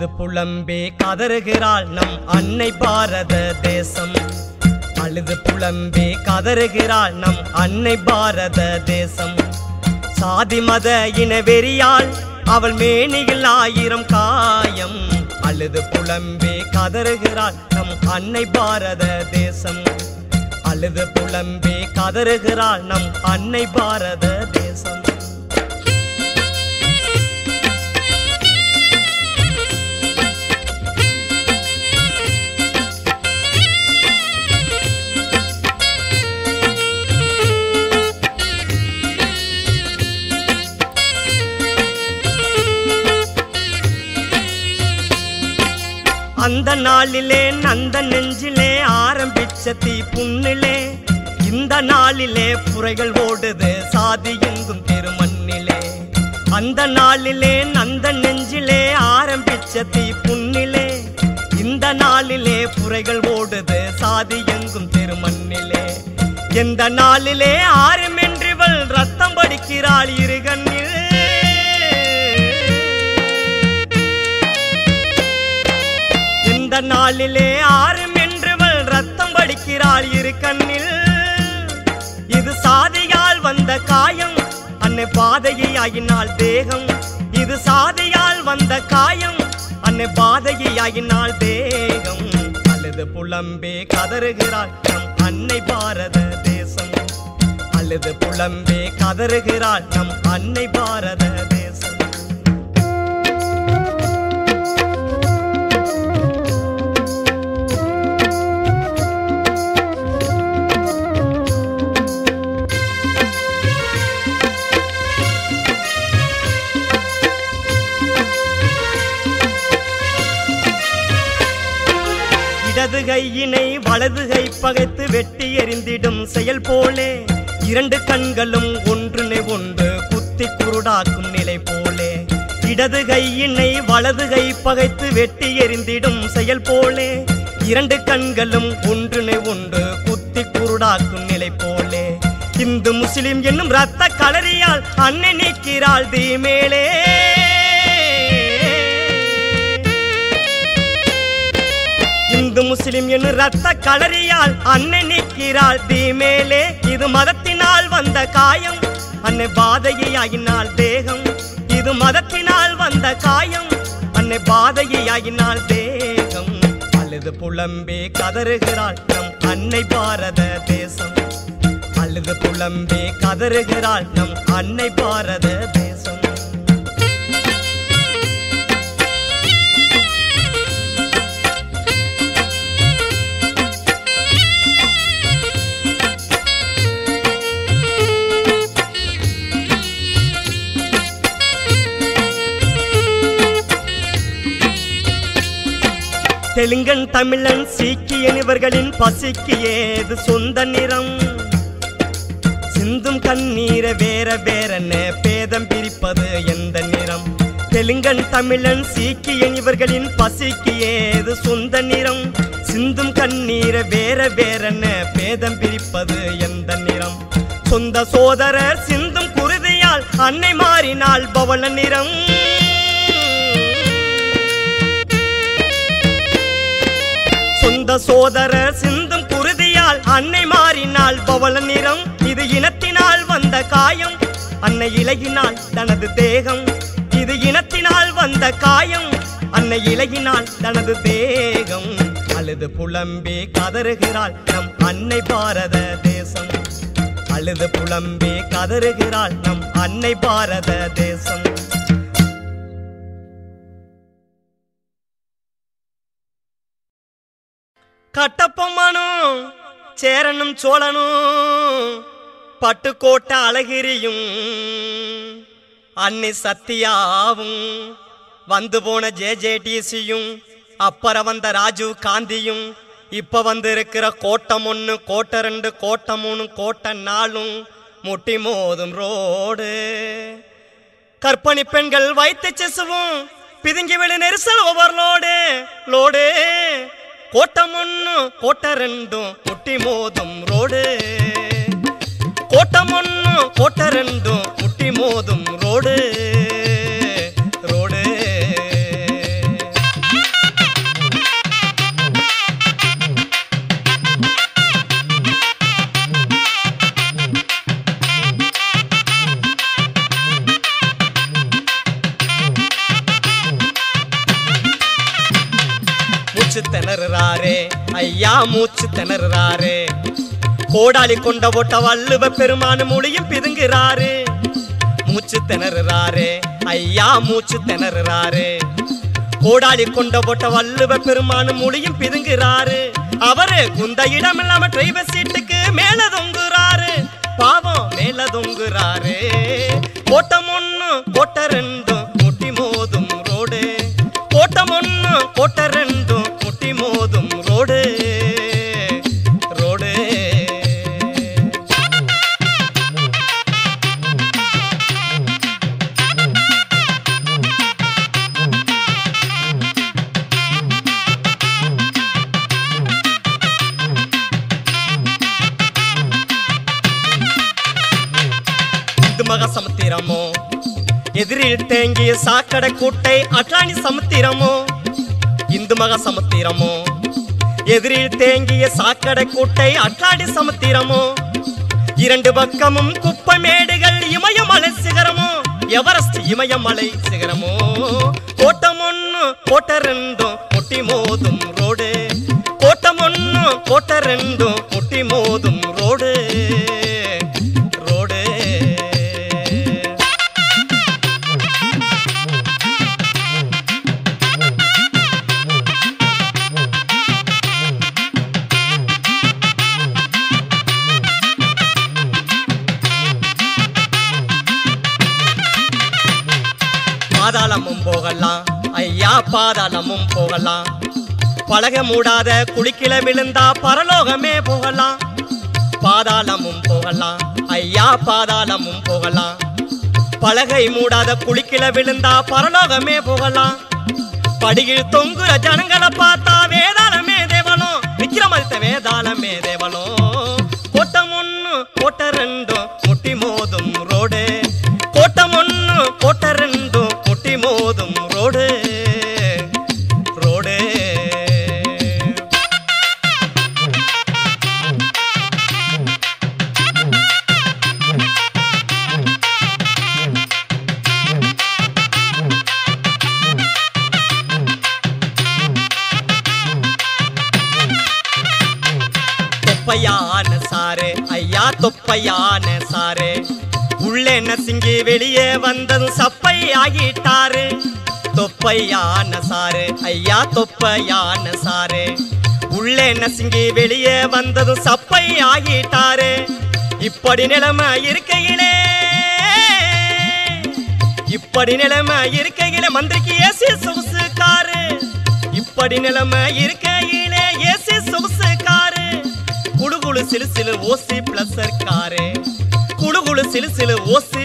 அழுது புலம்பே கதறுகிறாள் நம் அன்னை பாரத தேசம். அழுது புலம்பே கதறுகிறாள் நம் அன்னை பாரத தேசம். சாதி மத இன வெறியால் அவள் மேனியில் 1000 காயம். அழுது புலம்பே கதறுகிறாள் நம் அன்னை பாரத தேசம். அழுது புலம்பே கதறுகிறாள் நம் அன்னை பாரத தேசம். அந்த நாளிலே நந்த நெஞ்சிலே ஆரம்பிச்ச தீ புண்ணிலே, இந்த நாளிலே புரைகள் ஓடுது சாதி எங்கும் திருமண்ணிலே. அந்த நாளிலே நந்த நெஞ்சிலே ஆரம்பிச்ச தீ புண்ணிலே, இந்த நாளிலே புரைகள் ஓடுது சாதி எங்கும் திருமண்ணிலே. எந்த நாளிலே ஆறுமென்றிவள் ரத்தம் படிக்கிறாள் இருகண்ணில். இந்த நாளிலே ஆறுமென்றிவள் ரத்தம் படிக்கிறாள் இரு கண்ணில். இது சாதியால் வந்த காயம், அன்னை பாதையை ஆகினாள் தேகம். இது சாதியால் வந்த காயம், அன்னை பாதையை ஆகினாள் தேகம். அழுது புலம்பே கதறுகிறாள் நம் அன்னை பாரத தேசம். அழுது புலம்பே கதறுகிறாள் நம் அன்னை பாரத தேசம். இடது கையினை வலது கை பகைத்து வெட்டி எறிந்திடும் செயல் போலே, 2 கண்களும் ஒன்றுனை ஒன்று குத்தி குருடாக்கும் நிலை போலே. இடது கையினை வலது கை பகைத்து வெட்டி எறிந்திடும் செயல் போலே, 2 கண்களும் ஒன்றுனை ஒன்று குத்தி குருடாக்கும் நிலை போலே. இந்து முஸ்லிம் என்னும் ரத்த களரியால் அன்னை நீக்கிறாள் தீ மேலே. இந்து முஸ்லிம் என்னும் ரத்த களரியால் அன்னை நீக்கிறாள் தீ மேலே. இது மதத்தினால் வந்த காயம், அன்னை பாதையை ஆகினாள் தேகம். இது மதத்தினால் வந்த காயம், அன்னை பாதையை ஆகினாள் தேகம். அழுது புலம்பே கதறுகிறாள் நம் அன்னை பாரத தேசம். அழுது புலம்பே கதறுகிறாள் நம் அன்னை பாரத தேசம். தெலுங்கன் தமிழன் சீக்கியன் இவர்களின் பசிக்கு ஏது சொந்த நிறம். சிந்தும் கண்ணீரை வேற வேறென்ன பேதம் பிரிப்பது எந்த நிறம். தெலுங்கன் தமிழன் சீக்கியன் இவர்களின் பசிக்கு ஏது சொந்த நிறம். சிந்தும் கண்ணீரை வேற வேறென்ன பேதம் பிரிப்பது எந்த நிறம். சொந்த சோதரர் சிந்தும் குருதியால் அன்னை மாறினாள் பவள நிறம். சொந்த சோதரர் சிந்தும் குருதியால் அன்னை மாறினாள் பவள நிறம். இது இனத்தினால் வந்த காயம், அன்னை இலகினாள் தனது தேகம். இது இனத்தினால் வந்த காயம், அன்னை இலகினாள் தனது தேகம். அழுது புலம்பே கதறுகிறாள் நம் அன்னை பாரத தேசம். அழுது புலம்பே கதறுகிறாள் நம் அன்னை பாரத தேசம். கட்டப்பொம்மனும் சேரனும் சோழனும் பட்டுக்கோட்டை அழகிரியும் அன்னி சத்தியாவும் வந்து போன ஜேஜேடிசியும் அப்புறம் வந்த ராஜீவ் காந்தியும் இப்ப வந்து இருக்கிற கோட்டம் 1 கோட்டை 2 கோட்டை 3 கோட்டை 4 முட்டி மோதும் ரோடு. கற்பனை பெண்கள் வைத்து செசுவும் பிதுங்கி வெளி நெரிசல் ஓவர்லோடு லோடு. கோட்டை 1 கோட்டை 2 முட்டி மோதும் ரோடு. கோட்டை 1 கோட்டை 2 முட்டி மோதும் ரோடு ரோடு. மூச்சு திணறாரு ஐயா மூச்சு திணறாரு. கோடாலி கொண்ட ஓட்ட வள்ளுவ பெருமான் மொழியும் பிதுங்குறாரு. மூச்சு திணறாரு ஐயா மூச்சு திணறாரு. கோடாலி கொண்ட போட்ட வள்ளுவ பெருமான் மொழியும் பிதுங்குறாரு. அவரு குந்த இடம் இல்லாம டிரைவர் சீட்டுக்கு மேல தொங்குறாரு. பாவம் மேல தொங்குறாரு. கோட்டம் ஒண்ணு கோட்ட ரெண்டும் முட்டி மோதும் ரோடு. கோட்டம் ஒண்ணு கோட்ட ரெண்டும் முட்டி மோதும் ரோடு ரோடு. மக சமுத்திரமோ எதிரில் தேங்கிய சாக்கடை கூட்டை அட்லாண்டி சமுத்திரமோ. இந்து மக சமுத்திரமோ எதிரில் தேங்கிய சாக்கடை கூட்டை அட்லாண்டி சமுத்திரமோ. இரண்டு பக்கமும் குப்பை மேடுகள் இமயமலை சிகரமோ. எவரெஸ்ட் இமயமலை சிகரமோ. கோட்டம் ஒண்ணு கோட்ட ரெண்டும் முட்டி மோதும் ரோடு. கோட்டம் ஒண்ணு கோட்ட ரெண்டும் முட்டி மோதும் ரோடு ரோடு. பாதாளமும் போகலாம் ஐயா பாதாளமும் போகலாம். பழக மூடாத குளிக்கில விழுந்தா பரலோகமே போகலாம். பாதாளமும் போகலாம் ஐயா பாதாளமும் போகலாம். பலகை மூடாத குளிக்கில விழுந்தா பரலோகமே போகலாம். படியில் தொங்குற ஜனங்களை பார்த்தா வேதாளமே தேவனோ. விக்கிரமரித்த வேதாளமே தேவனோ. கோட்டம் ஒண்ணு கோட்ட ரெண்டும் முட்டி மோதும் ரோடு. கோட்டம் ஒண்ணு கோட்ட ரெண்டும் முட்டி மோதும் ரோடு ரோடு. தொப்பையான சாரு ஐயா தொப்பையான சாரு. உள்ளே நசுங்கி வெளியே வந்ததும் சப்பை ஆகிட்டாரு. தொப்பையான சாரு ஐயா தொப்பையான சாரு. உள்ளே நசுங்கி வெளியே வந்ததும் சப்பை ஆகிட்டாரு. இப்படி நிலைமை இருக்கையிலே இப்படி நிலைமை இருக்கையிலே மந்திரிக்கு ஏசி சொகுசு காரு. இப்படி நிலைமை இருக்கையிலே ஏசி சொகுசு காரு. குழு குழு சிலு சிலு ஓசி பிளஸர் காரு. குழு குழு சிலு சிலு ஓசி